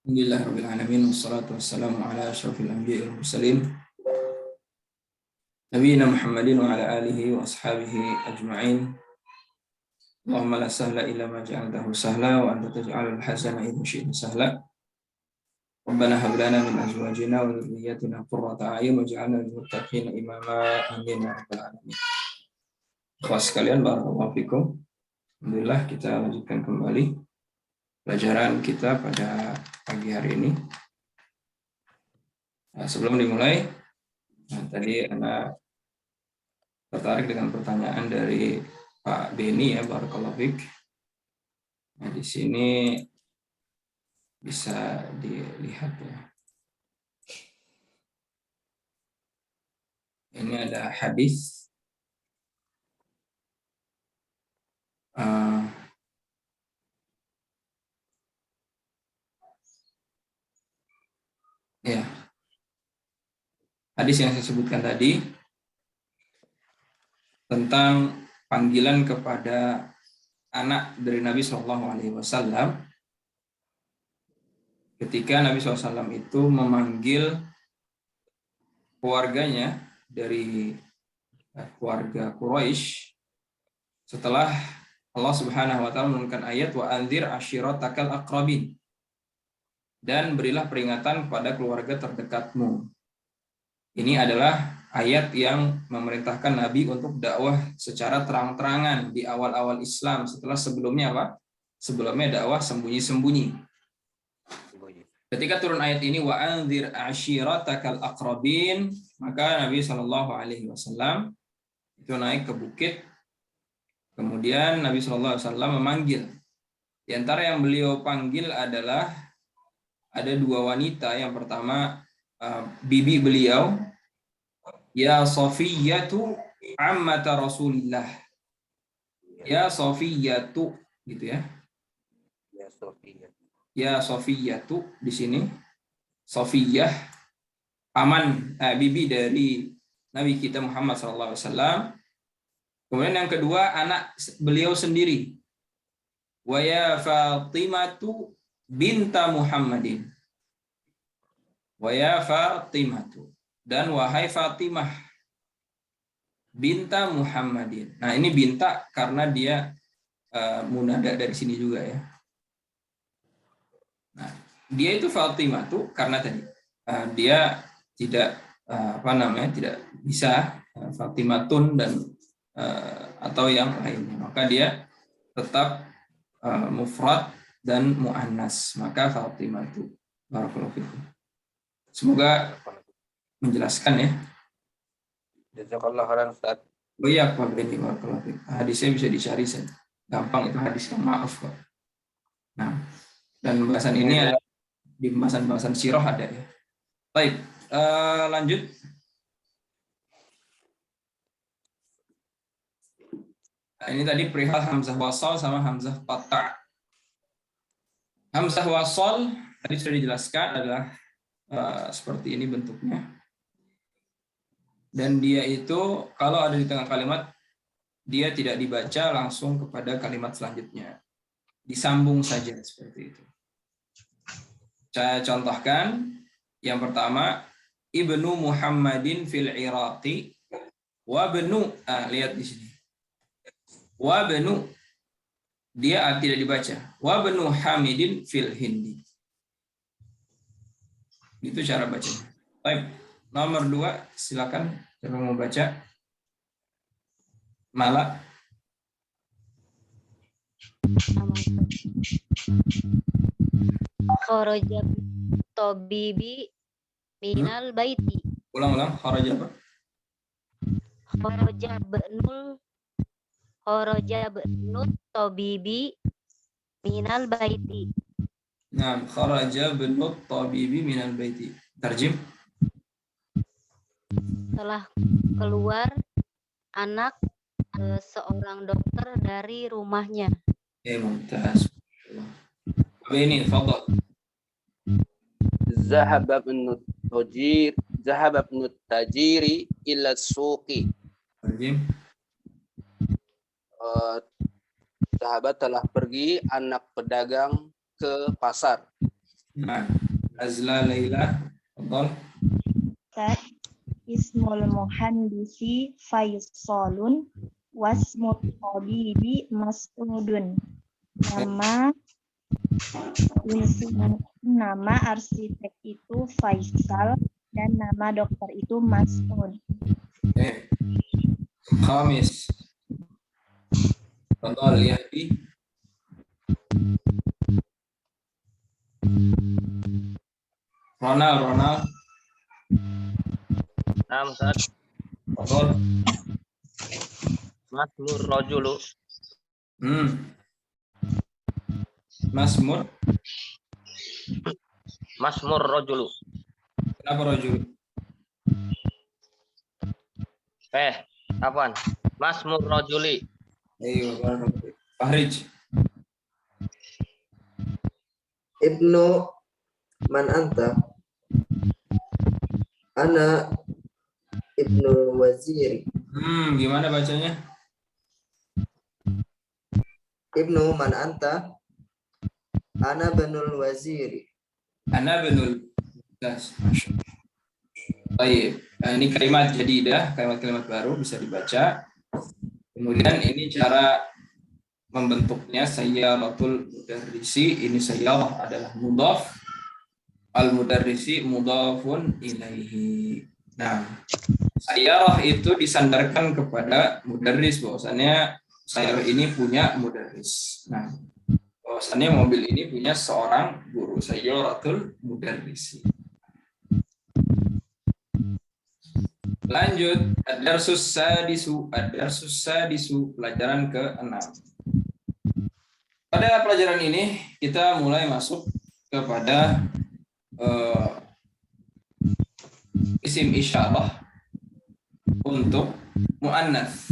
Alhamdulillahirrahmanirrahim. Wassalatu wassalamu ala asyrafil anbiya'i wal mursalin nabiyina Muhammadin wa ala alihi wa ashabihi ajma'in. Allahumma la sahla illa ma ja'altahu sahla wa anta taj'alul hazana idza syi'ta sahla. Rabbana hab lana min azwajina wa dhurriyyatina qurrata a'yun waj'alna lil muttaqina imama. Amin ya rabbal alamin. Ikhwas sekalian, barakallahu fikum. Alhamdulillah, kita lanjutkan kembali pelajaran kita pada pagi hari ini. Sebelum dimulai, tadi Anda tertarik dengan pertanyaan dari Pak Beni ya, barakallahu fik. Nah, di sini bisa dilihat ya. Ini ada hadis ya. Hadis yang saya sebutkan tadi tentang panggilan kepada anak dari Nabi SAW ketika Nabi SAW itu memanggil keluarganya dari keluarga Quraisy setelah Allah Subhanahu wa taala menurunkan ayat wa anzir ashiratakal aqrabin, dan berilah peringatan kepada keluarga terdekatmu. Ini adalah ayat yang memerintahkan Nabi untuk dakwah secara terang-terangan di awal-awal Islam, setelah sebelumnya apa? Sebelumnya dakwah sembunyi-sembunyi. Ketika turun ayat ini wa anzir ashiratakal aqrabin, maka Nabi Shallallahu alaihi wasallam itu naik ke bukit. Kemudian Nabi Shallallahu alaihi wasallam memanggil. Di antara yang beliau panggil adalah ada dua wanita. Yang pertama bibi beliau, ya Safiyatu ammata Rasulillah. Ya Safiyatu gitu ya. Ya Safiyatu di sini. Safiyah paman bibi dari Nabi kita Muhammad SAW. Kemudian yang kedua anak beliau sendiri. Wa ya Fatimatu binta Muhammadin. Wa ya Fatimatu, dan wahai Fatimah binta Muhammadin. Nah, ini binta karena dia munada dari sini juga ya. Nah, dia itu Fatimah tuh karena tadi dia tidak tidak bisa Fatimatun dan atau yang lainnya, maka dia tetap mufrad dan muannas, maka Fatimah itu. Barakallahu fikum. Semoga menjelaskan ya. Jazakallah khairan Ustaz. Oh iya Pak Beni, barakallahu fikum. Hadisnya bisa dicari saya. Gampang itu hadis yang maaf kok. Nah, dan pembahasan ini ada di pembahasan sirah ada ya. Baik, lanjut. Nah, ini tadi perihal hamzah wasal sama hamzah qata'. Hamzah wasal tadi sudah dijelaskan adalah seperti ini bentuknya. Dan dia itu kalau ada di tengah kalimat, dia tidak dibaca langsung kepada kalimat selanjutnya. Disambung saja seperti itu. Saya contohkan. Yang pertama, Ibnu Muhammadin fil Iraqi wa benu. Lihat di sini. Wa benu, dia tidak dibaca. Wa benu Hamidin fil Hindi. Itu cara bacanya. Baik, nomor 2 silakan siapa mau baca. Mala. Kharaja tabibi minal baiti. Ulang. Kharaja apa? Kharaja bnut tabibi minal baiti. Nah, kharaja bnut tabibi minal baiti. Tarjim. Telah keluar anak seorang dokter dari rumahnya. Mumtaz. Ini fadhal. Zahaba ibnut tajiri ila suqi. Tarjim. Sahabat telah pergi anak pedagang ke pasar. Nah, Nazla Laila. Betul. Ustaz, ismul muhandisi Faisalun wasmut tabibi Mas'udun. Nama arsitek itu Faisal dan nama dokter itu Mas'ud. Khamis. Betul, lihat di Ronald. Naam Ustaz. Betul. Masmur rajulu. Masmur rajulu. Kenapa rajul? Apaan? Masmur rajuli. Ayo, Fahrij. Ibnu man anta? Ana Ibnu Waziri. Gimana bacanya? Ibnu man anta? Ana Ibnul Waziri. Ana benul. Baik, ini kalimat jadidah, kalimat-kalimat baru bisa dibaca. Kemudian ini cara membentuknya sayyaratul mudarrisi. Ini sayyarah adalah mudhaf, al mudarrisi mudhafun ilaihi. Nah, sayyarah itu disandarkan kepada mudarris, bahwasannya sayyarah ini punya mudarris. Nah, bahwasannya mobil ini punya seorang guru, sayyaratul mudarrisi. Lanjut, ad-darsus sadisu, pelajaran ke-6. Pada pelajaran ini kita mulai masuk kepada isim isyarah untuk muannas.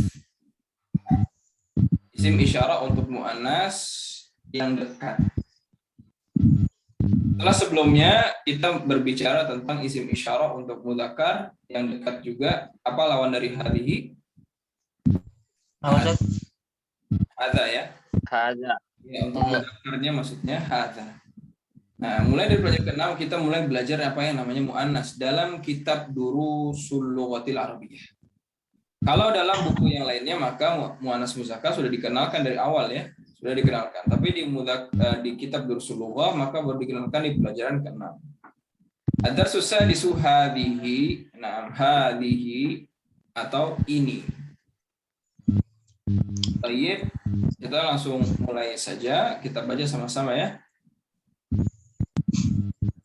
Isim isyarah untuk muannas yang dekat. Setelah sebelumnya kita berbicara tentang isim isyarah untuk mudzakkar yang dekat juga. Apa lawan dari hadhihi? Hadza ya. Hadza. Ya, untuk mudzakarnya maksudnya hadza. Nah, mulai dari pelajaran ke-6 kita mulai belajar apa yang namanya muannas dalam kitab Durusul Lughatil Arabiyyah. Kalau dalam buku yang lainnya maka muannas muzakkar sudah dikenalkan dari awal ya. Sudah dikenalkan, tapi di kitab Durusul Lughah maka baru dikenalkan di pelajaran ke-6. Ad-darsus sadisu hadhihi, hadhihi atau ini. Baik, kita langsung mulai saja, kita baca sama-sama ya.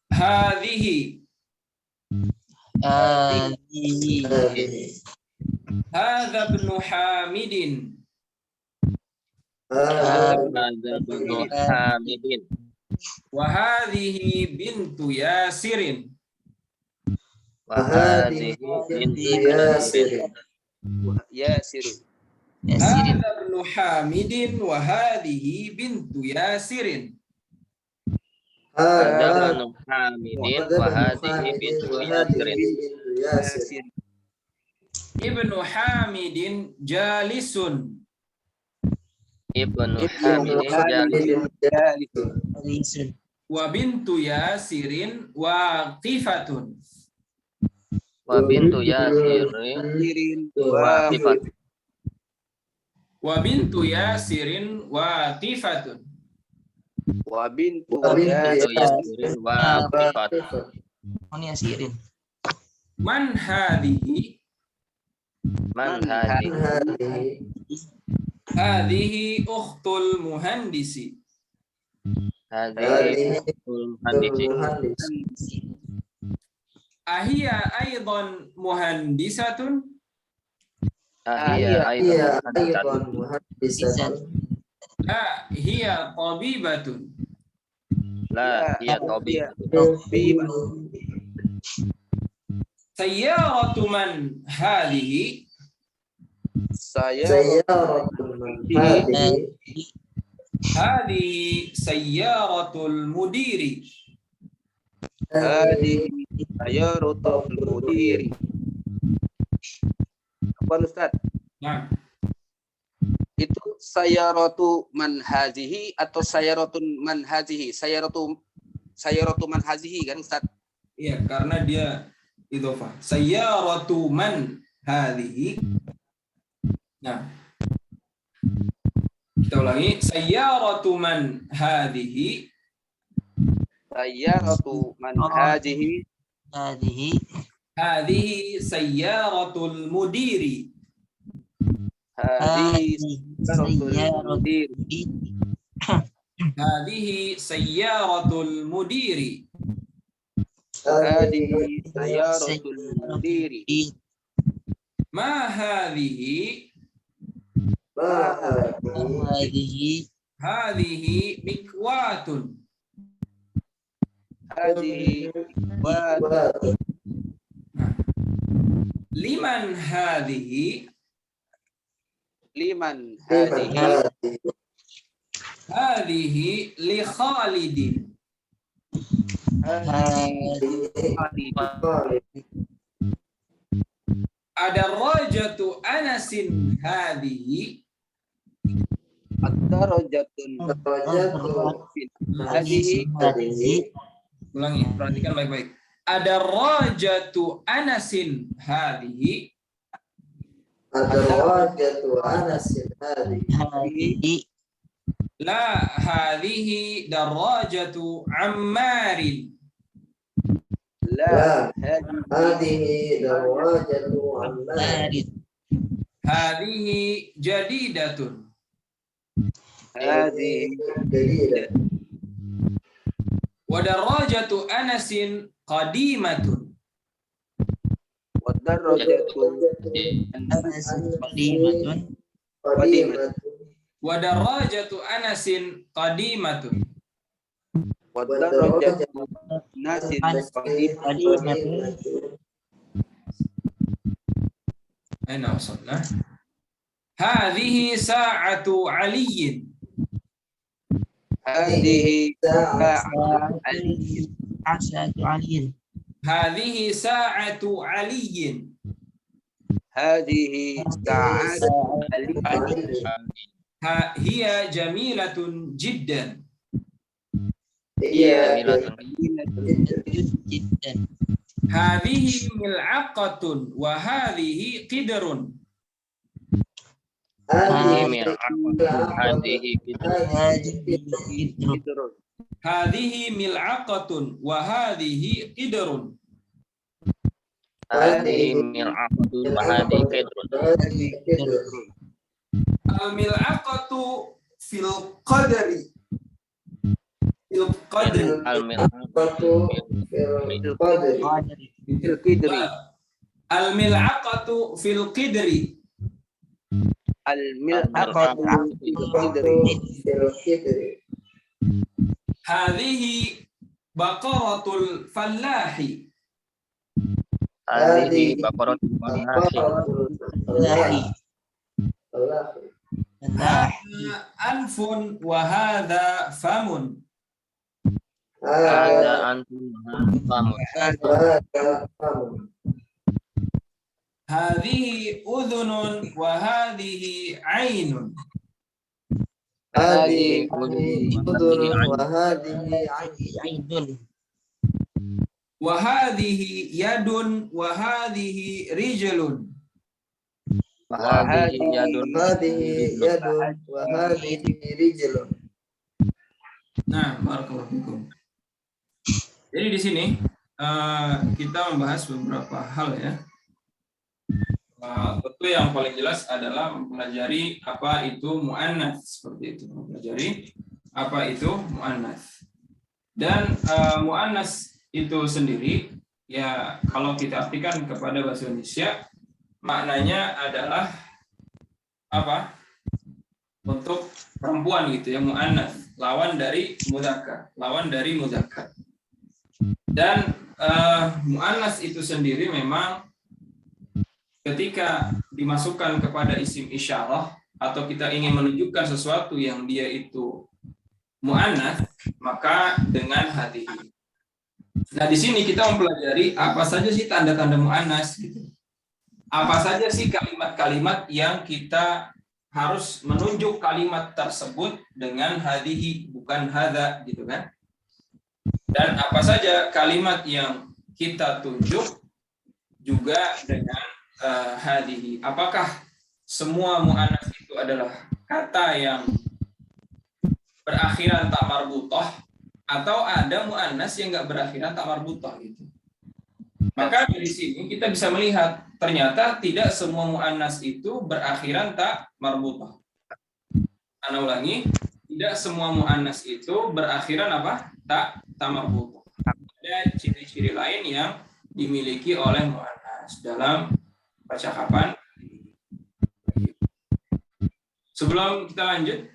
Hadhihi. Hadza ibnu Hamidin. Hamidin. Wa hadhihi bintu Yasirin. Hadza ibnu Hamidin wa hadhihi bintu Yasirin. Hadza ibnu Hamidin wa hadhihi bintu Yasirin. Ibnu Hamidin jalisun. Ibnu Hamidin jalisun. Wa bintu Yasirin waqifatun. Wa bintu Yasirin waqifatun. Wa bintu Yasirin waqifatun. Wa bintu Yasirin waqifatun. Man hadhihi? Man hadhihi? Hadhihi ukhtul muhandisi. Hadhihi ukhtul muhandisi. Ahiya aidan muhandisatun? Ahiya aidan muhandisatun. La hiya tabibatun. La hiya tabibatun. Sayyaratu man hadhihi? Sayyaratul hadhihi. Hadhihi sayyaratul mudiri. Hadhihi sayyaratul mudiri. Apa Ustaz? Nah, Itu sayyaratu man hadhihi atau sayyaratun man hadhihi? sayyaratu man hazihi kan Ustaz? Iya, karena dia idhofah. Sayyaratu man hadhihi. Nah, kita ulangi. Sayyaratu man hadhihi. Sayyaratu man hazihi. Hadhihi sayyaratul mudiri. Hadhihi sayyaratul mudiri. Hadhihi sayyaratul mudiri. Hadhihi sayyaratul mudiri. Ma hadhihi. Ma hadhihi. Hadhihi mikwatun. Hadhihi wa Liman hadhihi. liman hadhihi. Hadhihi li Khalidin. Ada rajatu Anasin hadhihi. Ad-darajatun hadhihi. Ulangi, perhatikan baik-baik. Ada rajatu Anasin hadhihi. Ad-darajatu Anasin hadhihi. La hadhihi darajatu Ammarin. La Hadhihi darajatu Ammar. Hadhihi jadidatun. hadhihi jadidah. Wa darajatu Anasin qadimatun. wad-darajatun Qadimatun. Wa darajatu Anasin qadimatun. wad-darajatun nasin qadimatun. Aina wasalna? Hadhihi sa'atu Aliyin. Hadhihi Hadhihi sa'atu Aliyin. hadhihi sa'at Hiya jamilatun jiddan. Iya. Hadhihi mil'aqatun wa hadhihi qidrun. Hadhihi qidrun. Hadhihi mil'aqatun wa hadhihi qidrun. Al-mil'aqatu fil qadri. Fil qadri. Qidri. Al-mil'aqatu fil qidri. Al-mil'aqatu qidri. Hadhihi baqaratul fallahi. Hadhihi Hadha anfun wa hadha famun. Hadhihi udhunun wa hadhihi ainun. Hadhihi udhun wa hadhihi ayn. Wa hadhihi yadun wa hadhihi rijlun. Hadhihi yadun wa hadhihi rijlun. Nah, barakallahu fikum. Jadi di sini kita membahas beberapa hal ya. Tentu yang paling jelas adalah mempelajari apa itu muannats, seperti itu. Mempelajari apa itu muannats. Dan muannats itu sendiri ya kalau kita artikan kepada bahasa Indonesia maknanya adalah apa? Untuk perempuan gitu ya, muannats, lawan dari mudzakkar, Dan muannats itu sendiri memang ketika dimasukkan kepada isim isyarah atau kita ingin menunjukkan sesuatu yang dia itu muannats, maka dengan hadhihi. Nah, di sini kita mempelajari apa saja sih tanda-tanda muannats gitu. Apa saja sih kalimat-kalimat yang kita harus menunjuk kalimat tersebut dengan hadhihi bukan hadza gitu kan. Dan apa saja kalimat yang kita tunjuk juga dengan hadhihi. Apakah semua mu'annas itu adalah kata yang berakhiran tak marbutah, atau ada mu'annas yang nggak berakhiran tak marbutah gitu. Maka dari sini kita bisa melihat ternyata tidak semua mu'annas itu berakhiran tak marbutah. Ana ulangi, tidak semua mu'annas itu berakhiran apa? Tak marbutah. Ada ciri-ciri lain yang dimiliki oleh mu'annas dalam percakapan. Sebelum kita lanjut,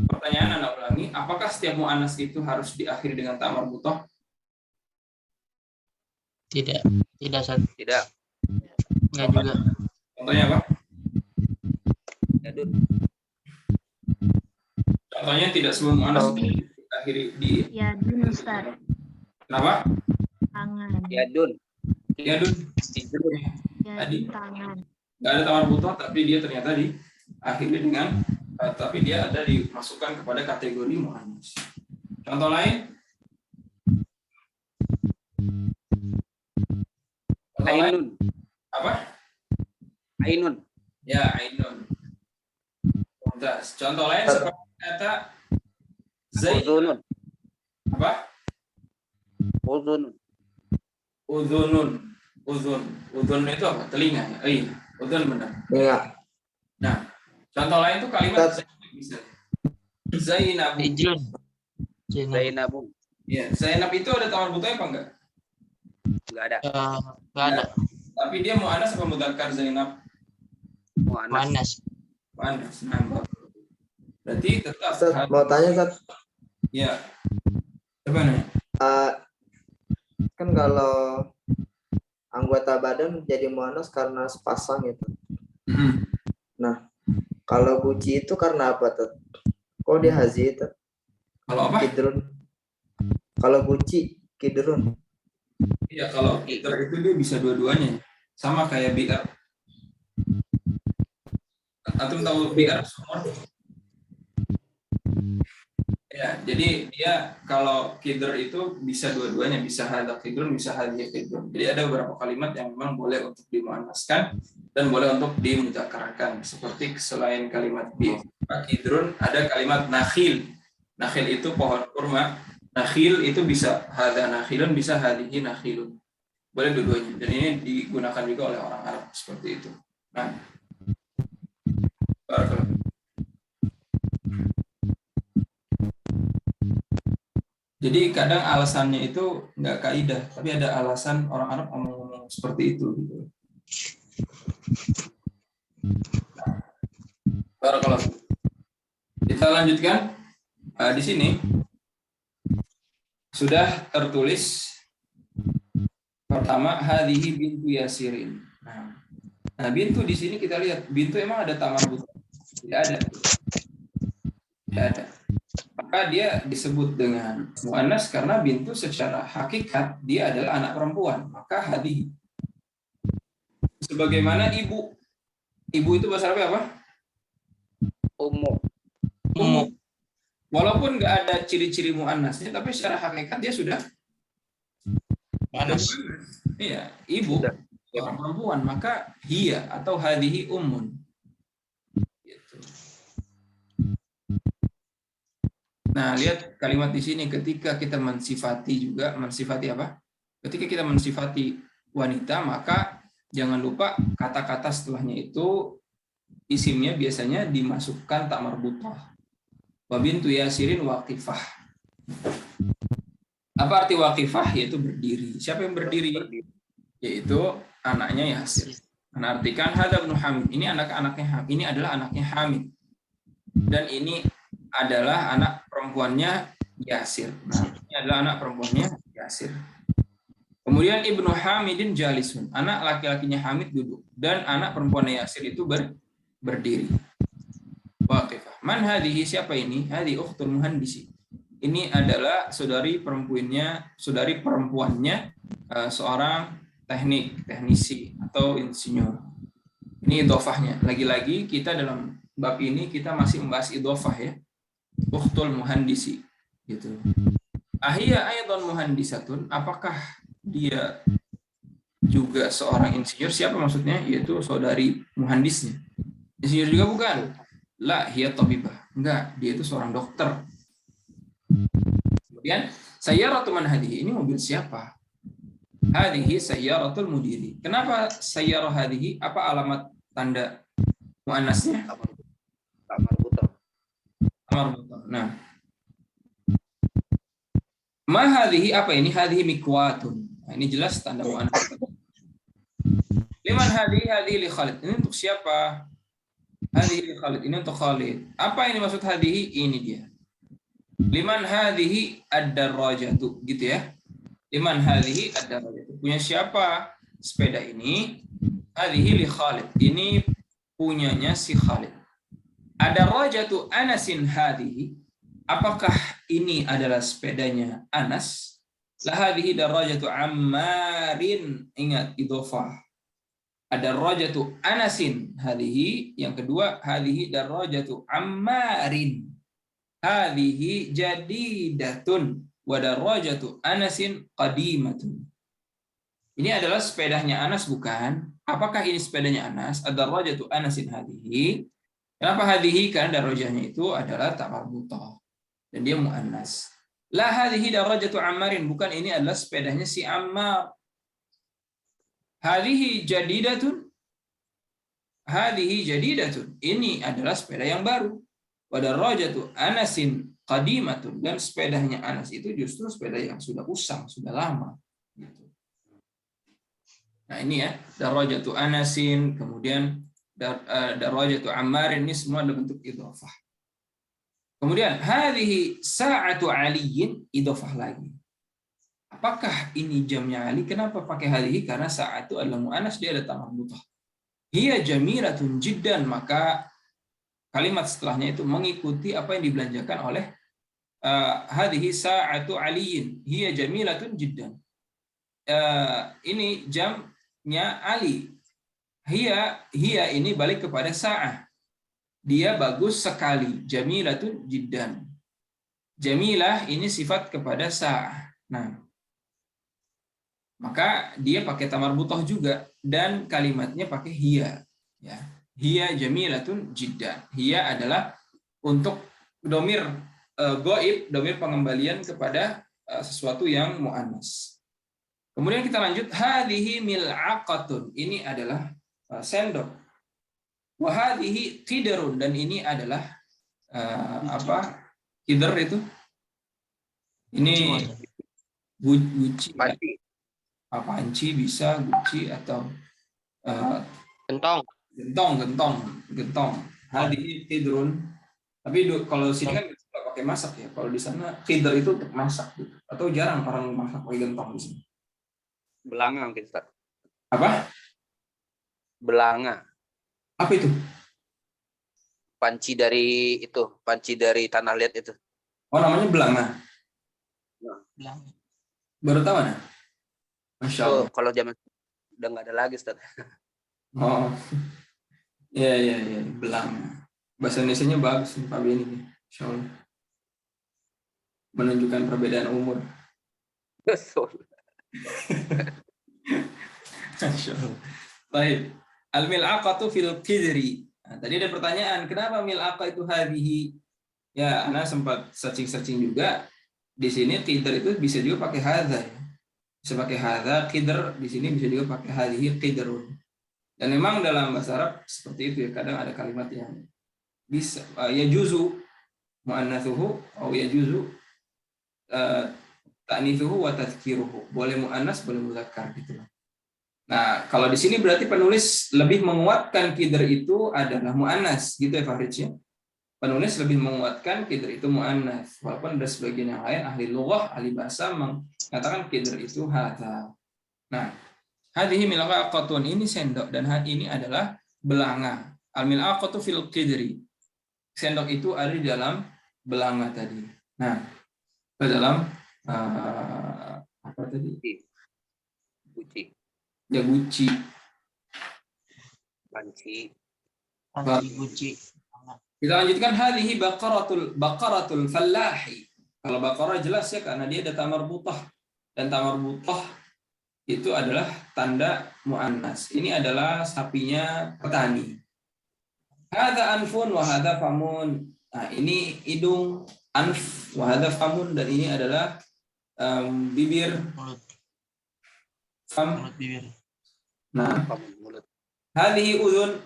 pertanyaan Anda ulangi, apakah setiap mu'annas itu harus diakhiri dengan ta marbutah? Tidak Ustaz. Tidak. Enggak juga. Contohnya apa? Yadun. Contohnya tidak semua mu'annas itu diakhiri di Yadun Ustaz. kenapa? Tangan. Yadun. Ya dun, Yadun tangan. nggak ada ta marbutah, tapi dia ternyata diakhiri dengan tapi dia ada dimasukkan kepada kategori mu'annas. Contoh lain? Contoh lain? Ainun. Apa? Ainun. Ya, ainun. Mumtaz. Contoh lain seperti kata Zaid. Uzunun. Apa? Uzunun. Udhunun. Udhun itu apa? Telinga. Iya, udhun benar. Ya. Nah, contoh lain itu kalimat Zainab misalnya. Zainab. Ijlun. Zainabun. Ya, Zainab itu ada tawar butuh apa enggak? Enggak ada. Enggak ada. Tapi dia mu'annas apa mudzakkar Zainab? Mu'annas. Mu'annas. Mu'annas. Nah, berarti tetap Ustaz, mau tanya Ustaz. ya. Coba nih. Kan kalau anggota badan jadi muannas karena sepasang itu. Nah, kalau guci itu karena apa tuh? Kok dia hazi itu? Kalau apa? Kidrun. Kalau guci, kidrun. Iya, kalau kider itu dia bisa dua-duanya. Sama kayak bi'ar. Antum tahu bi'ar sumur? Ya, jadi dia kalau kider itu bisa dua-duanya, bisa hadza kidrun, bisa hadhihi kidrun. Jadi ada beberapa kalimat yang memang boleh untuk dimuannaskan dan boleh untuk dimudzakarkan. Seperti selain kalimat kidrun ada kalimat nakhil. Nakhil itu pohon kurma. Nakhil itu bisa hadza nakhilun, bisa hadhihi nakhilun. Boleh dua-duanya. Dan ini digunakan juga oleh orang Arab seperti itu. Nah, barakallahu. Jadi kadang alasannya itu nggak kaidah, tapi ada alasan orang Arab ngomong seperti itu. Gitu. Barakallahu. Kita lanjutkan. Di sini sudah tertulis pertama hadhihi bintu Yasirin. Nah, bintu di sini kita lihat bintu emang ada ta marbutah? Tidak ada. Tidak ada. Maka dia disebut dengan mu'annas karena bintu secara hakikat dia adalah anak perempuan. Maka hadhihi. Sebagaimana ibu. Ibu itu bahasa Arabnya apa? Ummu. Ummu. Walaupun nggak ada ciri-ciri mu'annasnya, tapi secara hakikat dia sudah Mu'annas. iya, ibu orang perempuan, maka hiya atau hadhihi ummun. Gitu. Nah, lihat kalimat di sini ketika kita mensifati juga, mensifati apa? Ketika kita mensifati wanita, maka jangan lupa kata-kata setelahnya itu isimnya biasanya dimasukkan ta marbutah. Wa bintu Yasirin waqifah. Apa arti waqifah? Yaitu berdiri. Siapa yang berdiri? Yaitu anaknya Yasir. Menartikan hadza ibnu Hamid. Ini anak-anaknya, ini adalah anaknya Hamid. Dan ini adalah anak perempuannya Yasir. Nah, ini adalah anak perempuannya Yasir. Kemudian Ibnu Hamidin jalisun. Anak laki-lakinya Hamid duduk. Dan anak perempuannya Yasir itu berdiri. Waqifah. Man hadhihi, siapa ini? Hadhi ukhtul muhandisi. Ini adalah saudari perempuannya seorang teknisi atau insinyur. Ini idhofahnya. Lagi-lagi kita dalam bab ini kita masih membahas idhofah ya. Ukhtul muhandisi gitu. Ahia aidan muhandisatun, apakah dia juga seorang insinyur? Siapa maksudnya? Yaitu saudari muhandisnya. Insinyur juga bukan. La hiya tabibah. Enggak, dia itu seorang dokter. Kemudian sayyaratu man hadhihi, ini mobil siapa? Hadhihi sayyaratul mudiri. Kenapa sayyarah hadhihi? Apa alamat tanda muannasnya? Tak marbutoh. Marbutoh. Nah, ma hadhihi, apa ini? Hadhihi mikwatun. Nah, ini jelas tanda muannas. Liman hadhihi? Hadhihi li Khalid. Ini untuk siapa? Hadhihi li Khalid. Ini untuk Khalid. Apa ini maksud hadhihi? Ini dia. Liman hadhihi ad-darrajatu, gitu ya. Liman hadhihi ad-darrajatu. Punya siapa sepeda ini? Hadhihi li Khalid. Ini punyanya si Khalid. Ad-darrajatu Anasin hadhihi. Apakah ini adalah sepedanya Anas? La hadhihi darrajatu Ammarin. Ingat idhofah. Ad-darrajatu Anasin hadhihi. Yang kedua, hadhihi darrajatu Ammarin. Hadhihi jadidatun wa darrajatu Anasin qadimatun. Ini adalah sepedanya Anas, bukan? Apakah ini sepedanya Anas? Ad-darrajatu Anasin hadhihi. Kenapa hadhihi? Karena darrajahnya itu adalah tak marbutah dan dia muannas. La hadhihi darrajatu Ammarin, bukan, ini adalah sepedanya si Ammar. Hadhihi jadidatun. Hadhihi jadidatun. Ini adalah sepeda yang baru. Pada darrajatu Anasin qadimatun, dan sepedanya Anas itu justru sepeda yang sudah usang, sudah lama. Gitu. Nah ini ya, darrajatu Anasin, kemudian darrajatu Ammar, ini semua adalah bentuk idhofah. Kemudian hadhihi sa'atu Aliyin, idhofah lagi. Apakah ini jamnya Ali? Kenapa pakai hadhihi? Karena saat itu adalah mu'annas, dia ada tamar mutah. Hiya jamilatun jiddan, maka kalimat setelahnya itu mengikuti apa yang dibelanjakan oleh hadhihi sa'atu Aliyin. Hiya jamilatun jiddan. Ini jamnya Ali. Hiya ini balik kepada sa'ah. Dia bagus sekali. Jamilatun jiddan. Jamilah ini sifat kepada sa'ah. Nah, maka dia pakai tamar butoh juga, dan kalimatnya pakai hiya. Ya. Hiya jamilatun jiddan. Hiya adalah untuk domir goib, domir pengembalian kepada sesuatu yang mu'annas. Kemudian kita lanjut, hadhihi mil'aqatun. Ini adalah sendok. Wa hadhihi qidrun, dan ini adalah apa? Qidr itu? Ini guci. Panci bisa, guci, atau gentong. Hadhihi qidrun. Tapi kalau sini kan nggak pakai masak ya. Kalau di sana qidr itu untuk masak gitu. Atau jarang orang masak pakai gentong di sini. Belanga mungkin, Ustaz. Apa? Belanga. Apa itu? Panci dari tanah liat itu. Oh, namanya belanga. Belanga. Baru tahu nah? Masya Allah. Kalau zaman udah nggak ada lagi, Ustaz. Oh, ya, belanga. Bahasa Indonesianya bagus nih Pak Beni. Masya Allah. Menunjukkan perbedaan umur. Masya Allah. Baik. Al-mil'aqatu fil qidri. Nah, tadi ada pertanyaan, kenapa mil'aqa itu hadhihi? Ya, Ana sempat searching juga. Di sini qidr itu bisa juga pakai hadza ya. Bisa pakai hadza, qidr di sini bisa juga pakai hadhihi qidrun. Dan memang dalam bahasa Arab seperti itu ya, kadang ada kalimat yang bisa yajuzu muannatsuhu atau yajuzu ta'nitsuhu wa tadhkiruhu. Boleh muannas, boleh muzakkar gitu. Nah, kalau di sini berarti penulis lebih menguatkan qidr itu adalah muannas, gitu ya Farid ya. Penulis lebih menguatkan qidr itu muannas, walaupun ada sebagian yang lain ahli lughah, ahli bahasa mengatakan qidr itu hadza. Nah, hadhihi mil'aqatun, ini sendok, dan ini adalah belanga. Al-mil'aqatu fil qidri. Sendok itu ada di dalam belanga tadi. Nah, ke dalam apa tadi? Guci. Ya, guci. Panci. Guci. Kita lanjutkan, hadhihi baqaratul fallahi. Kalau Baqarah jelas ya karena dia ada tamarbutah, dan tamarbutah itu adalah tanda muannas. Ini adalah sapinya petani. Hadza anfun wa hadza famun. Nah, ini hidung, anf, wa hadza famun, dan ini adalah bibir, Mulut. fam. Mulut bibir. Nah, Mulut. hadhihi udhun,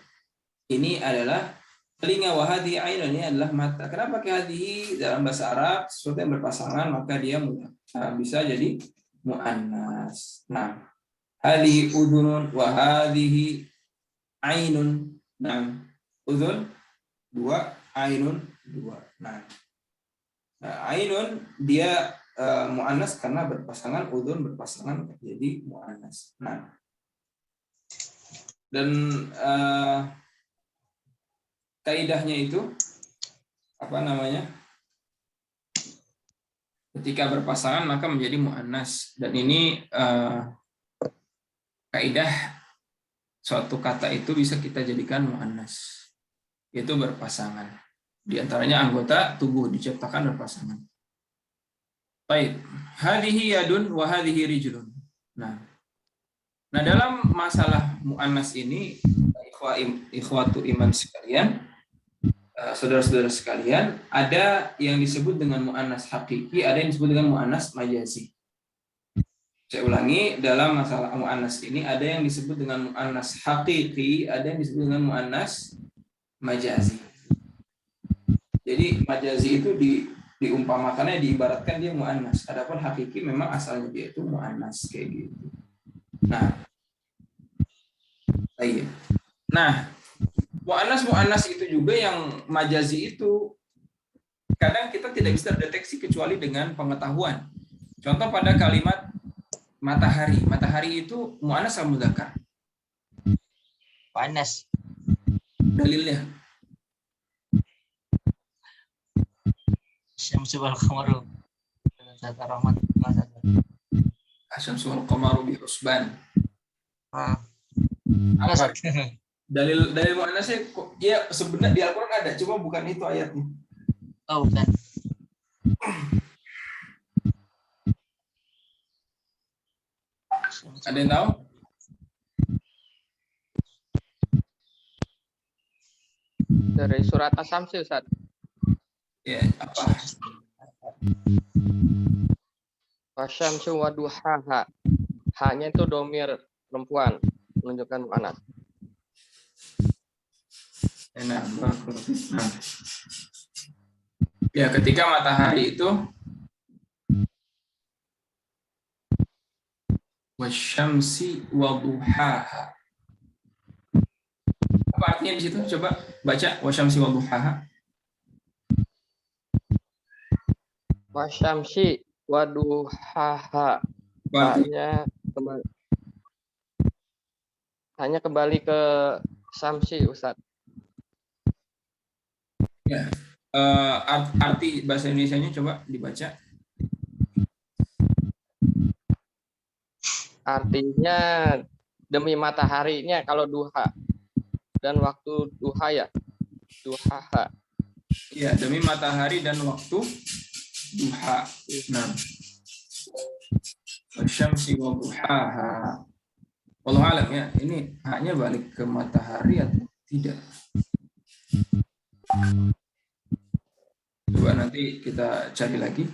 ini adalah telinga, wa hadhihi ainun, ini adalah mata. Kenapa ke hadhihi dalam bahasa Arab sesuatu yang berpasangan maka dia bisa jadi muannas. Nah, hadhihi udhunun wa hadhihi ainun. Nah, udhun 2, ainun 2. Nah, ainun dia muannas karena berpasangan, udhun berpasangan jadi muannas. Nah, dan kaidahnya itu apa namanya? Ketika berpasangan maka menjadi muannas, dan ini kaidah suatu kata itu bisa kita jadikan muannas, yaitu berpasangan. Di antaranya anggota tubuh diciptakan berpasangan. Baik, hadhihi yadun wa hadhihi rijlun. Nah, dalam masalah muannas ini, ikhwatu iman sekalian, saudara-saudara sekalian, ada yang disebut dengan muannas hakiki, ada yang disebut dengan muannas majazi. Saya ulangi, dalam masalah muannas ini ada yang disebut dengan muannas hakiki, ada yang disebut dengan muannas majazi. Jadi majazi itu diumpamakannya, diibaratkan dia muannas. Adapun hakiki memang asalnya dia itu muannas kayak gitu. Nah, baik. Nah, muannas itu juga yang majazi itu kadang kita tidak bisa deteksi kecuali dengan pengetahuan. Contoh pada kalimat matahari. Matahari itu muannas atau mudzakkar? Panas. Dalilnya? Syamsu wal qamaru. Zata rahmat. Asyamsu wal qamaru bi husban. Panas. Apa? Dalil muannasnya ya sebenarnya di Al-Qur'an ada, cuma bukan itu ayatnya. Oh, bukan. Ada yang tahu? Dari surat As-Samsi, Ustaz. Ya, apa? Wasyamsu wa duhaha. Hanya itu domir perempuan, menunjukkan muannas. Nah, ya, ketika matahari itu wasyamsi wa duhaha. Apa artinya di situ? Coba baca wasyamsi wa duhaha. Wasyamsi wa duhaha. Hanya kembali ke samsi, Ustaz. Ya. Arti bahasa Indonesianya coba dibaca. Artinya demi mataharinya kalau duha, dan waktu duha ya duhaha. Ya, demi matahari dan waktu duha. Nah, wasyamsi wa duhaha. Wallahu alam ya, ini haknya balik ke matahari atau tidak? Coba nanti kita cari lagi.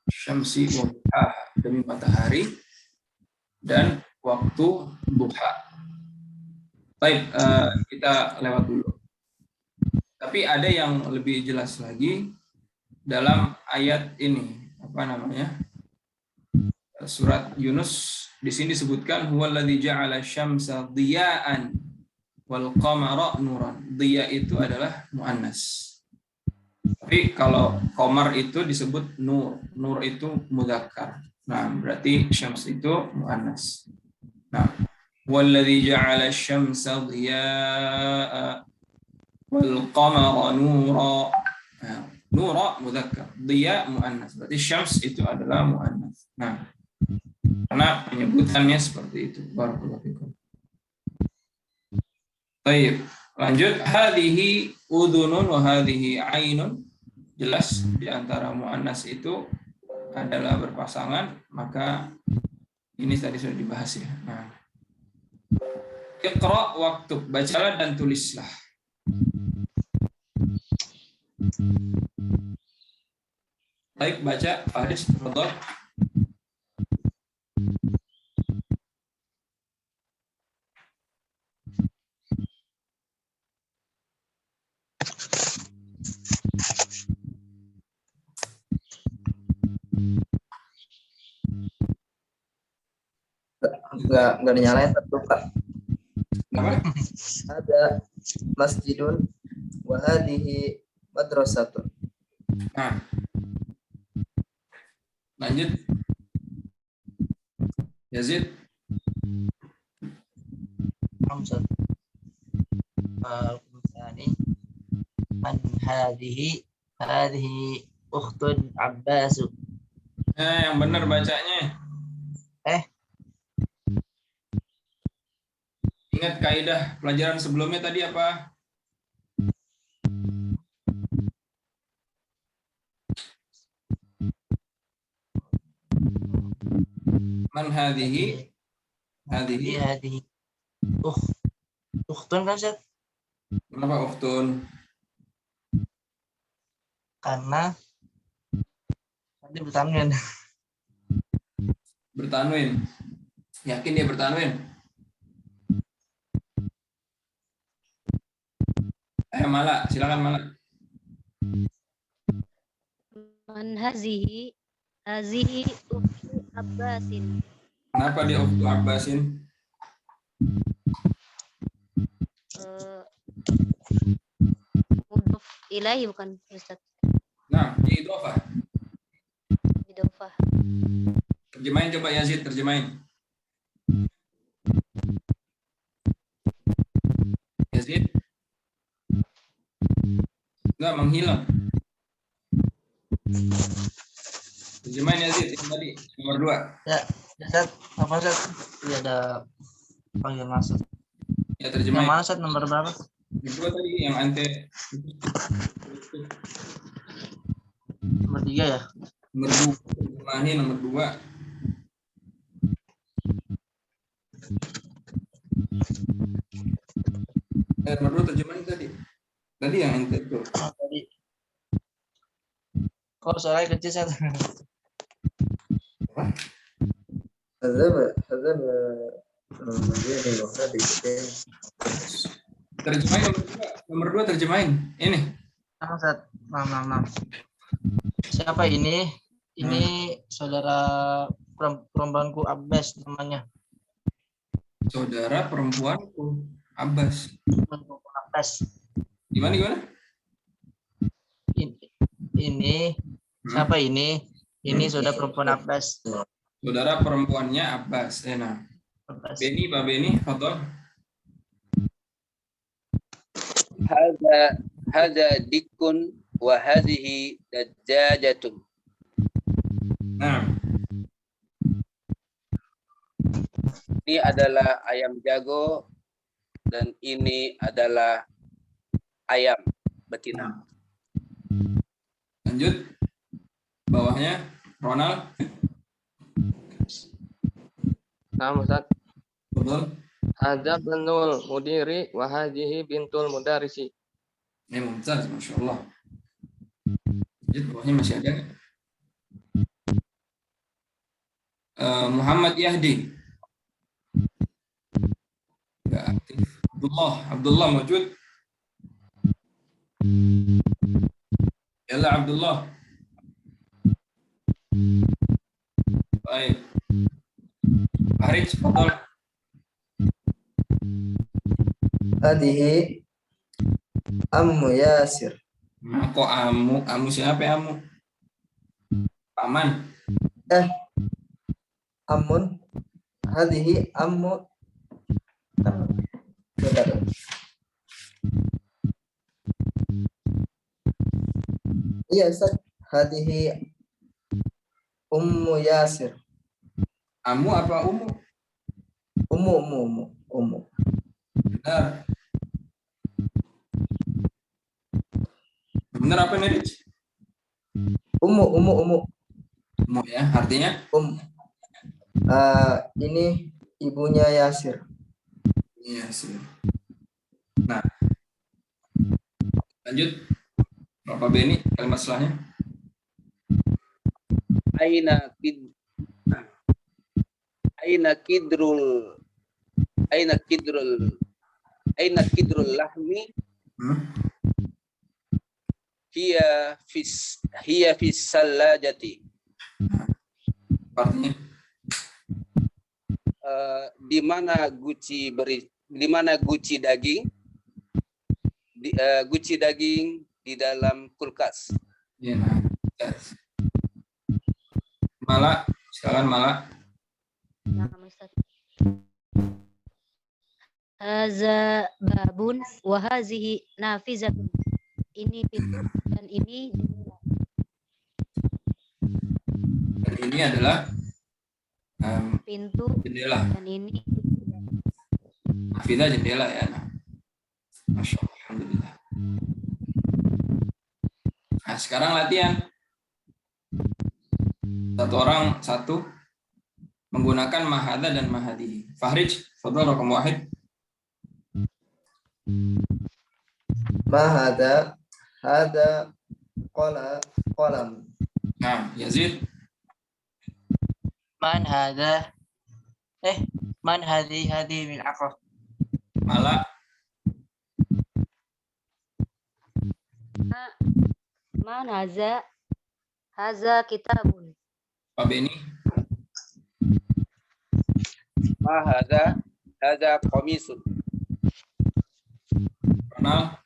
Syamsi wa duha, demi matahari dan waktu duha. Baik, kita lewat dulu. Tapi ada yang lebih jelas lagi dalam ayat ini, apa namanya? Surat Yunus. Di sini disebutkan huwallazi ja'ala syamsa diya'an wal qamara nuran. Diya itu adalah muannas. Tapi kalau qamar itu disebut nur. Nur itu mudzakkar. Nah, berarti syams itu muannas. Nah, wallazi ja'ala syamsa diya'a wal qamara nura. Nah, nura mudzakkar, diya muannas. Berarti syams itu adalah muannas. Nah, karena penyebutannya seperti itu. Barakallahu fikum. Baik, lanjut. Hadhihi udhunun wa hadhihi ainun. Jelas di antara muannas itu adalah berpasangan, maka ini tadi sudah dibahas ya. Nah, Iqra waktub, bacalah dan tulislah. Baik, baca Faris, tafadhol. Enggak dinyalain tertukar. Apa? Ada masjidun wa hadhihi madrasatun. Nah, lanjut. Yazid. Hamzah. Al-Qur'ani. Man hadhihi ukhtun Abbasu. Yang benar bacanya. Ingat kaidah pelajaran sebelumnya tadi apa? Man hadhihi. Hadhihi. Ukhtun kan, Ustaz? Kenapa ukhtun? Karena tadi bertanwin. Bertanwin. Yakin dia bertanwin? Mala, silakan Mala. Man hazihi ukhtu Abbasin. Kenapa dia ukhtu Abbasin? Mudhof ilahi bukan Ustaz. Nah, idhofah. Idhofah. Terjemahin coba Yazid, terjemahin. Yazid. Enggak, menghilang. Terjemahin Yazid yang tadi, nomor 2. Ya, Ustaz, apa Ustaz? Iya, ada panggil masuk. Ya, Yang terjemahin. mana Ustaz, nomor berapa? Nomor 2 tadi yang ante. Nomor 3 ya? Nomor 2, terjemahin nomor 2. Nomor 2 terjemahin tadi. Tadi yang ente itu. Tadi. Kok suaranya kecil, Ustaz? Terjemahin nomor 2 terjemahin. Ini. Ustaz, maaf. Siapa ini? Ini saudara perempuanku Abbas namanya. Saudara perempuanku Abbas. Abbas. Gimana? Ini siapa ini? Ini saudara perempuan Abbas. Saudara perempuannya Abbas. Nah. Abbas. Beni, Pak Beni, fadhol. Hadza dikun wa hadhihi dajjajatun. Nah, Ini adalah ayam jago dan ini adalah ayam betina. lanjut. Bawahnya Ronald. Nah, Ustaz. Fadhol. Hadza banul mudiri wa hadhihi bintul mudarisi. Ini mumtaz, Masya Allah. Lanjut, bawahnya masih ada nggak? Muhammad Yahdi. Nggak aktif. Abdullah mawjud. Yalla Abdullah. Baik. Haris, fadhol. Hadhihi Ammu Yasir. Kok Amu siapa ya Amu? Paman. Amun. Hadhihi Ammu. Bentar. Iya, Ustaz. Hadhihi Ummu Yasir. Amu apa Umu? Ummu. Benar. Benar apa nih, Rich? Umu. Mau ya, artinya? Ini ibunya Yasir. Iya sih. Nah, lanjut. Bapak Beni, kalimat setelahnya. Aina kidrul lahmi hiya fis salajati. Artinya? Di mana guci daging di dalam kulkas. Iya, nah. Mala, silakan Mala. Nah, Ustaz. Haza babun wa hazihi nafizatun. Ini pintu dan ini jendela. Dan ini adalah Pintu jendela. dan ini Hafidah jendela ya. Nah. Masya Allah, alhamdulillah. Nah, sekarang latihan. Satu orang satu menggunakan mahada dan mahadi. Fahrij, fadhal rakam wahid. Mahada, hada, qalam. Nah, Yazid. Man hada. Man hadi min aqrab. Mala. man haza kitabun. Pak Beni. Ma hadza qamisun. Ronald.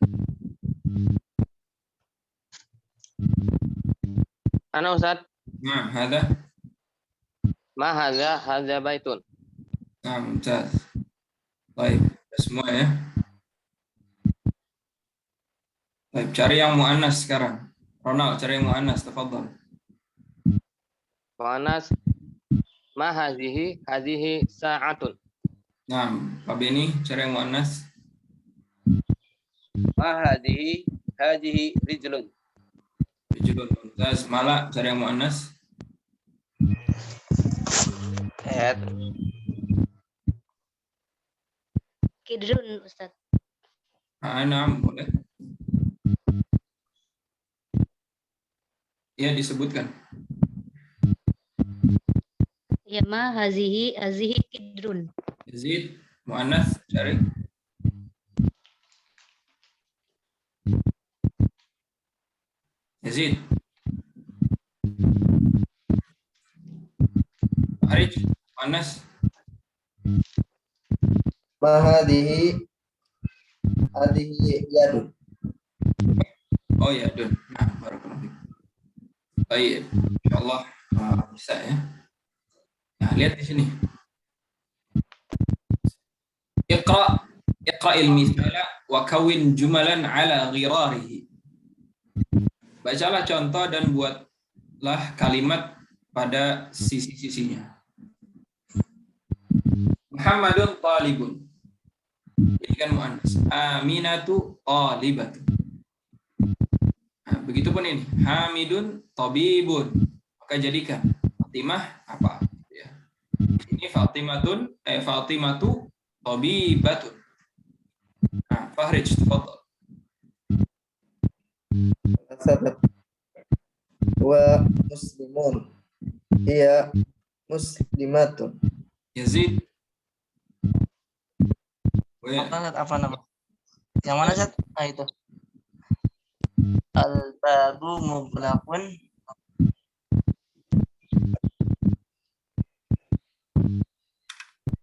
Ana Ustaz. Nah, hada. Ma hadza baitun. Nah, mumtaz. Baik, semua ya. Baik, cari yang muannas sekarang. Ronald, cari yang muannas, tafadhal. Muannas. Ma hadhihi sa'atun. Nah, Pak Beni, cari yang muannas. Ma hadhihi rijlun. Rijlun, mumtaz. Mala, cari yang muannas. Kidrun, Ustaz. Nah, boleh. Ya, disebutkan. Ya ma hazihi kidrun. Yazid, muannas, cari. Yazid. Harij, muannas. Mahadihi yadun. Oh ya, Dun. Nah, barakallahu fiik. Baik, insyaallah bisa ya. Nah, lihat di sini. Iqra'il mithala wa kawin jumalan ala ghirarihi. Bacalah contoh dan buatlah kalimat pada sisi-sisinya. Muhammadun talibun. Ini kan muannas. Aminatu talibatu. Nah, begitupun ini. Hamidun tabibun. Maka jadikan Fatimah apa? Ya. Ini Fatimatu tabibatun. Nah, Fahrij, tafadhal. Sahabat. Wa muslimun. Iya muslimatun. Yazid. Apa nama? Yang mana, Zat? Nah, itu. Al-babu mughlaqun.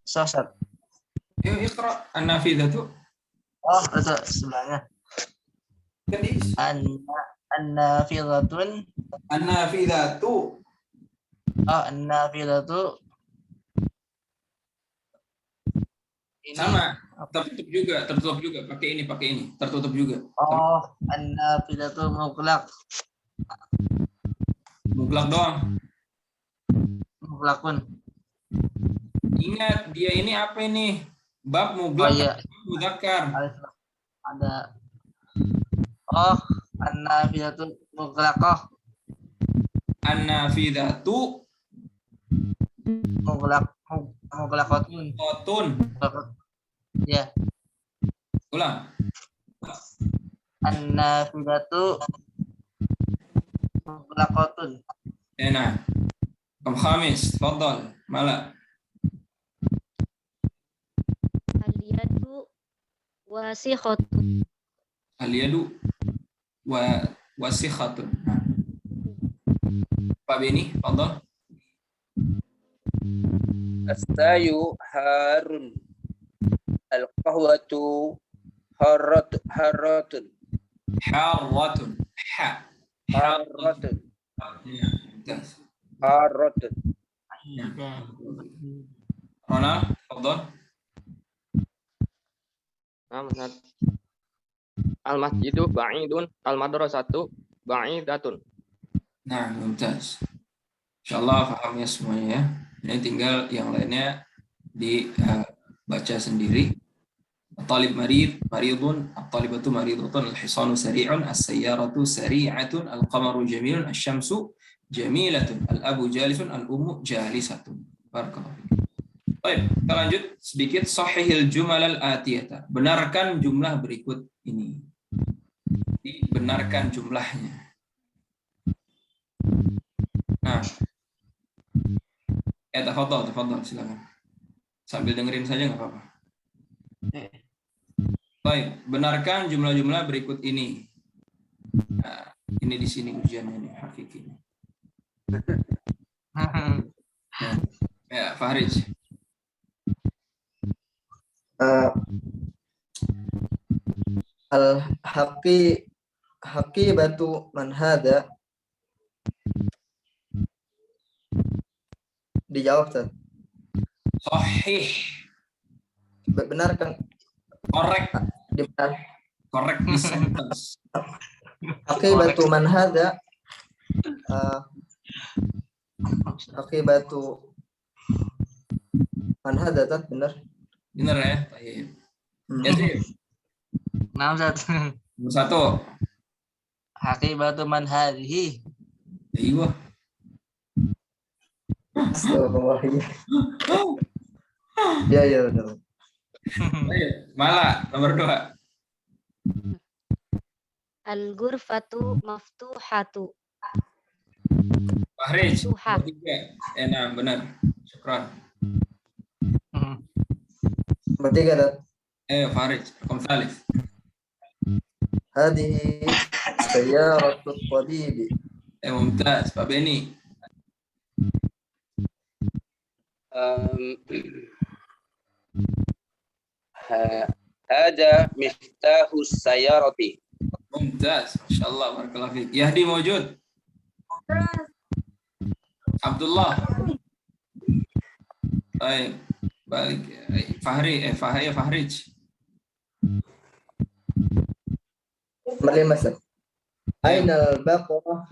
Sosat. Yuk, iqra an-nafidhatu. Oh, itu sebelahnya. Kan diisi. An-nafidhatun. An-nafidhatu. Oh, an-nafidhatu. Ini Sama, tertutup juga, pakai ini, tertutup juga. Oh, an-nafidhatu mughlaq. Muglak doang. Mughlaqun. Ingat, dia ini apa ini? Bab muglak, Oh, iya. mudzakkar. Ada. Oh, An-nafidatu mughlaqah. An-nafidatu Mughlaqatun. qotun. Ya. Ulang. An-nafidatu mughlaqatun. Nah. Khamis, tafadhal. Mala. Al-yadu wasikhatun. Al-yadu wasikhatun. Nah. Pak Beni, tafadhal. As-sayu harun. Al-qahwatu haratun. Harratun. Haratun. Ya, mumtaz. Haratun. Ronald, tafadhal. Al-masjidu ba'idun, al-madrasatu ba'idatun. Nah, mumtaz. Insyaallah paham ya semuanya ya. Ini tinggal yang lainnya dibaca sendiri. At-talib maridun, at-talibatu maridatun, al-hisanu sari'un, as-sayyaratu sari'atun, al-qamaru jamilun, asy-syamsu jamilatun, al-abu jalisun, al-ummu jalisatun. Barakallahu. Baik, kita lanjut sedikit. Sahihil jumal al-atiyata. Benarkan jumlah berikut ini. Dibenarkan jumlahnya. Nah. Tafadhal, silakan. Sambil dengerin saja nggak apa-apa. Baik, benarkan jumlah-jumlah berikut ini. Nah, ini di sini ujiannya nih, hakiki. Ya, Fahrij. Haqibatu man hada. Dijawab, Ustaz. Sahih. Benarkan. Correct. Benar. Correct di sentence. Haqibatu man hada. Haqibatu man hada, Ustaz, benar. Benar ya? Baik. Yazid. Nah, Ustaz. Nomor 1. Haqibatu man hadhihi. Iya. Astagfirullahaladzim. Ya, benar. Baik, Mala, nomor 2. Al-ghurfatu maftuhatu. Fahrij, Maftuha. nomor 3. Nah, benar. Syukran. Nomor 3, Ustaz. Fahrij, raqam tsalits. Hadhihi sayyaratu tabibi. Mumtaz, Pak Beni. Hada miftahu sayyarati. Mumtaz, masyaallah, barakallahu fiik. Yahdi mawjud. Abdullah. Baik, balik. Fahrij. Nomor 5, Ustaz. Ainal baqarah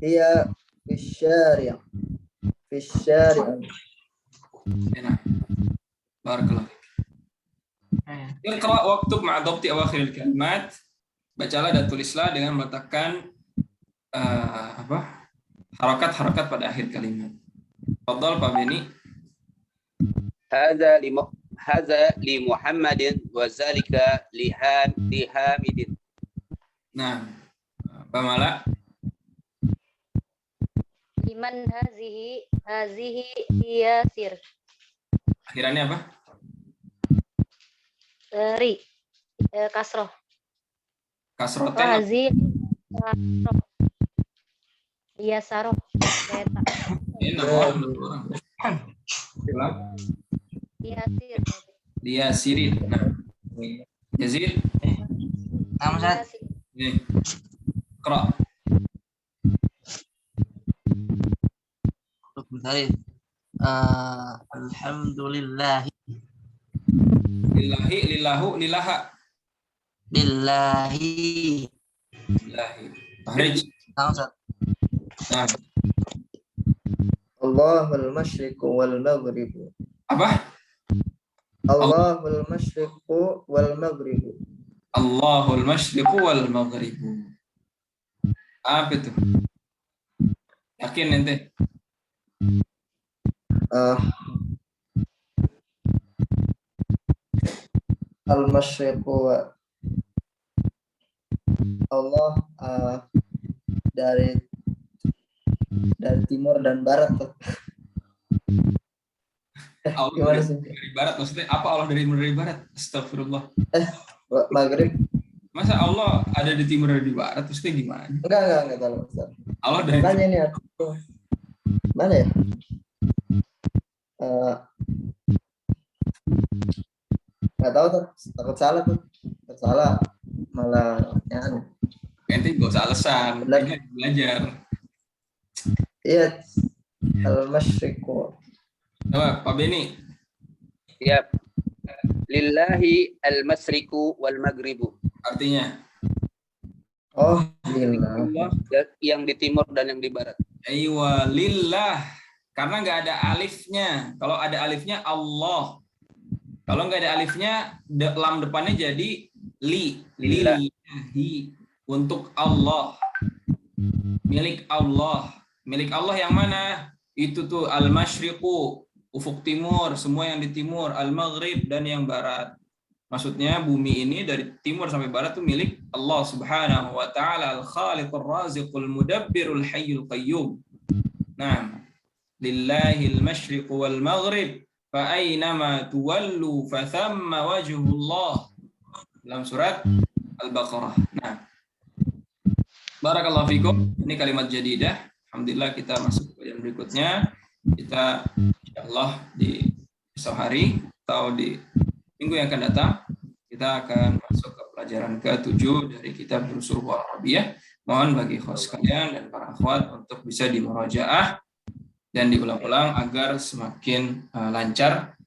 hiya fisyari'. Nah, barakallahu fiik. Iqra waktub ma'a dhabti awakhiril kalimat. Bacalah dan tulislah dengan meletakkan harakat-harakat pada akhir kalimat. Fadhal Pak Beni. Hadza li Muhammadin wa zalika li Hamidin. Nah, Pak Mala. Liman hazihi yasir. Akhirannya apa? Kasroh. Kasroten. Hazi kasroh. Yasaroh. Kereta. Yasir. Dia sirin. Nah. Yazid. Nah, Ustaz. Nih. Qra. Alhamdulillah. Lillahi, lillahu, lillaha. Lillahi. Lillahi. Fahrij. Nah, Ustaz. Nah. Allahul masyriqu wal maghribu. Apa? Allahul masyriqu wal maghribu. Allahul masyriqu wal maghribu. Apa itu? Yakin ente? Al-Masyriqu Allah dari timur dan barat tuh. Allah Gimana sih? dari barat, maksudnya apa Allah dari timur dari barat? Astagfirullah. Maghrib? Masa Allah ada di timur dan di barat? Terus kayak gimana? Enggak tahu. Ustaz. Allah dari Makanya ini aku mana ya? Nggak tahu tuh, takut salah tuh. Takut salah malah ya. ente gak usah alasan. Benar. Ini belajar. Iya. Al-Masyriqu. Coba Pak Beni. Siap. Lillahi al-masriku wal maghribu. Artinya, Oh, lillah. Allah yang di timur dan yang di barat. aywa lillah. Karena nggak ada alifnya. Kalau ada alifnya Allah. Kalau nggak ada alifnya, lam depannya jadi li. Lillah. Lillahi. Untuk Allah. Milik Allah. Milik Allah yang mana? Itu tuh al-masyriqu, ufuk timur, semua yang di timur, al-maghrib dan yang barat. Maksudnya bumi ini dari timur sampai barat itu milik Allah Subhanahu wa taala, al-khaliqur raziqul mudabbirul hayyul qayyum. Nah, lillahil masyriqu wal maghrib fa aynama tuwallu fa thamma wajhullah. Dalam surat Al-Baqarah. Nah, barakallahu fikum. Ini kalimat jadidah. Alhamdulillah kita masuk ke yang berikutnya. Kita insyaallah di esok hari atau di minggu yang akan datang kita akan masuk ke pelajaran ke-7 dari kitab Durusul Arabiyah. Mohon bagi host sekalian dan para akhwat untuk bisa dimurajaah dan diulang-ulang agar semakin lancar,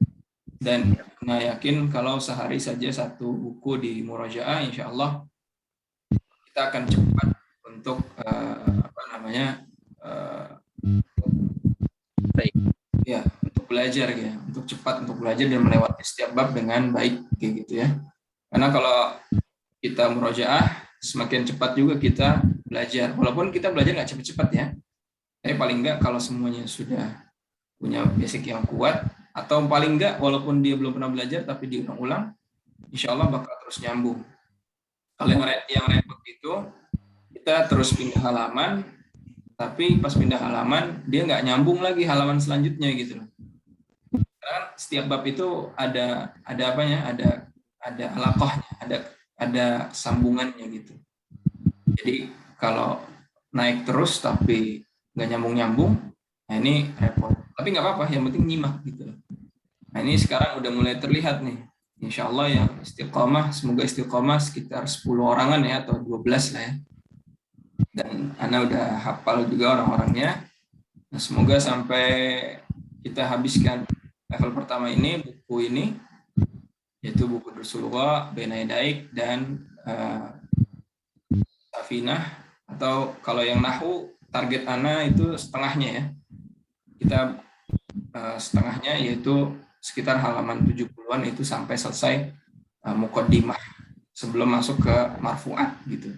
dan yakin kalau sehari saja satu buku di murajaah insyaallah kita akan cepat untuk untuk belajar ya, untuk cepat untuk belajar dan melewati setiap bab dengan baik kayak gitu ya. Karena kalau kita murojaah semakin cepat juga kita belajar, walaupun kita belajar nggak cepat-cepat ya, tapi paling nggak kalau semuanya sudah punya basic yang kuat, atau paling nggak walaupun dia belum pernah belajar tapi diulang-ulang, insya Allah bakal terus nyambung. Kalau yang repot itu kita terus pindah halaman, tapi pas pindah halaman dia nggak nyambung lagi halaman selanjutnya gitu loh. Karena setiap bab itu ada apanya, ada alaqahnya, ada sambungannya gitu. Jadi kalau naik terus tapi nggak nyambung, nah ini repot. Tapi nggak apa-apa, yang penting nyimak gitu loh. Nah ini sekarang udah mulai terlihat nih. Insya Allah yang istiqomah, semoga istiqomah sekitar 10 orangan ya, atau 12 lah ya. Dan Ana udah hafal juga orang-orangnya. Nah, semoga sampai kita habiskan level pertama ini, buku ini, yaitu buku Durusul Lugha, Baina Yadaik, dan Safinah, atau kalau yang Nahwu, target Ana itu setengahnya ya. Kita setengahnya yaitu sekitar halaman 70-an itu sampai selesai muqaddimah sebelum masuk ke marfu'at gitu.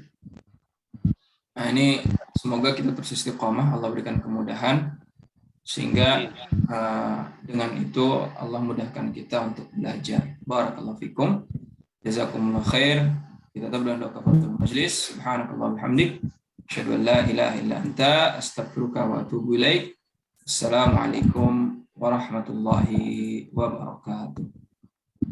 Nah ini semoga kita terus istiqomah, Allah berikan kemudahan sehingga dengan itu Allah mudahkan kita untuk belajar. Barakallahu fikum, jazakumullah khair. Kita tetap dalam doa kafaratul majlis. Subhanakallah bihamdik, asyhadu an la ilaha illa anta, astaghfiruka wa atubu ilaik. Assalamualaikum warahmatullahi wabarakatuh.